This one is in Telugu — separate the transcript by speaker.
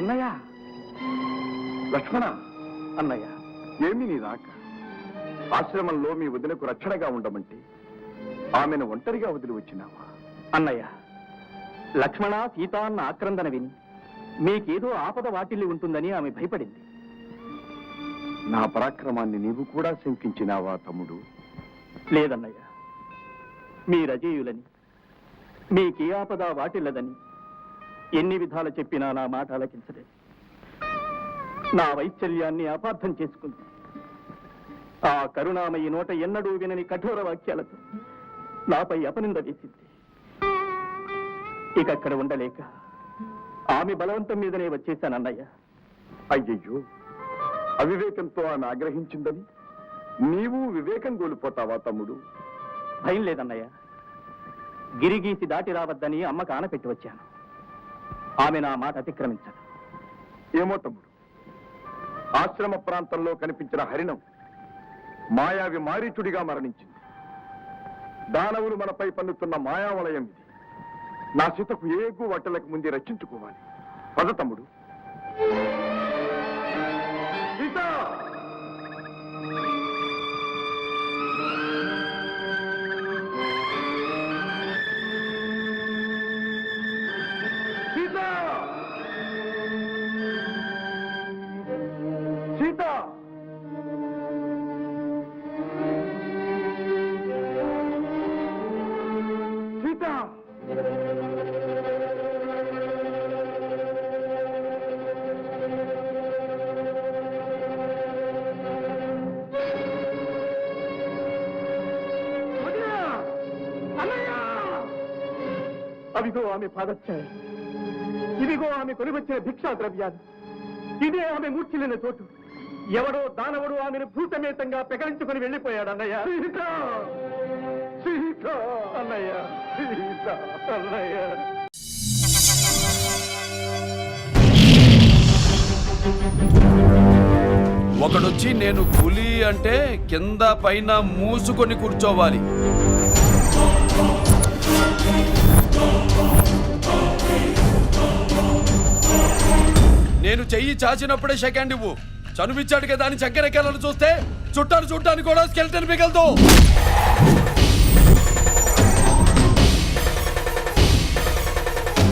Speaker 1: అన్నయ్య, లక్ష్మణ,
Speaker 2: అన్నయ్య,
Speaker 1: ఏమి నీ రాక? ఆశ్రమంలో మీ వదినకు రక్షణగా ఉండమంటే ఆమెను ఒంటరిగా వదిలి వచ్చినావా?
Speaker 2: అన్నయ్య, లక్ష్మణ సీత అన్న ఆక్రందన విని మీకేదో ఆపద వాటిల్లి ఉంటుందని ఆమె భయపడింది.
Speaker 1: నా పరాక్రమాన్ని నీవు కూడా శంకించినావా తమ్ముడు?
Speaker 2: లేదన్నయ్య, మీరజేయులని, మీకే ఆపద వాటిల్లదని ఎన్ని విధాలు చెప్పినా నా మాట ఆలకించలేదు. నా వైశ్చల్యాన్ని అపార్థం చేసుకుంది. ఆ కరుణామయి నోట ఎన్నడూ వినని కఠోర వాక్యాలతో నాపై అపనింద వేసింది. ఇక అక్కడ ఉండలేక ఆమె బలవంతం మీదనే వచ్చేశానన్నయ్య.
Speaker 1: అయ్యయ్యో, అవివేకంతో ఆమె ఆగ్రహించిందని నీవు వివేకం కోల్పోతావా తమ్ముడు?
Speaker 2: భయం లేదన్నయ్య. గిరిగీసి దాటి రావద్దని అమ్మకు ఆనపెట్టి వచ్చాను. ఆమె నా మాట అతిక్రమించదు.
Speaker 1: ఏమో తమ్ముడు, ఆశ్రమ ప్రాంతంలో కనిపించిన హరిణం మాయావి మారీచుడిగా మరణించింది. దానవులు మనపై పన్నుతున్న మాయావలయం ఇది. నా సీతకు ఏగు వట్టలకు ముందే రక్షించుకోవాలి. పద తమ్ముడు. సీత! సీత! సీత! సీత!
Speaker 2: అవిగో ఆమె పాదచ్చాయి, ఇదిగో ఆమె కొనివచ్చిన భిక్షా ద్రవ్యాలు, ఇదే ఆమె మూర్ఛిల్లిన చోటు. ఎవడో దానవుడు ఆమెను భూతమేతంగా పెకలించుకుని వెళ్ళిపోయాడు అన్నయ్య. సీత! సీత! అన్నయ్య, సీత! అన్నయ్య.
Speaker 3: ఒకడొచ్చి నేను పులి అంటే కింద పైన మూసుకొని కూర్చోవాలి. నేను చెయ్యి చాచినప్పుడే సెకండ్ ఇవ్వు. చనువిచ్చాడు కదా అని చక్కెరెక్కాలను చూస్తే చుట్టాను చూడ్డానికి కూడా స్కెల్టన్ మిగలదు.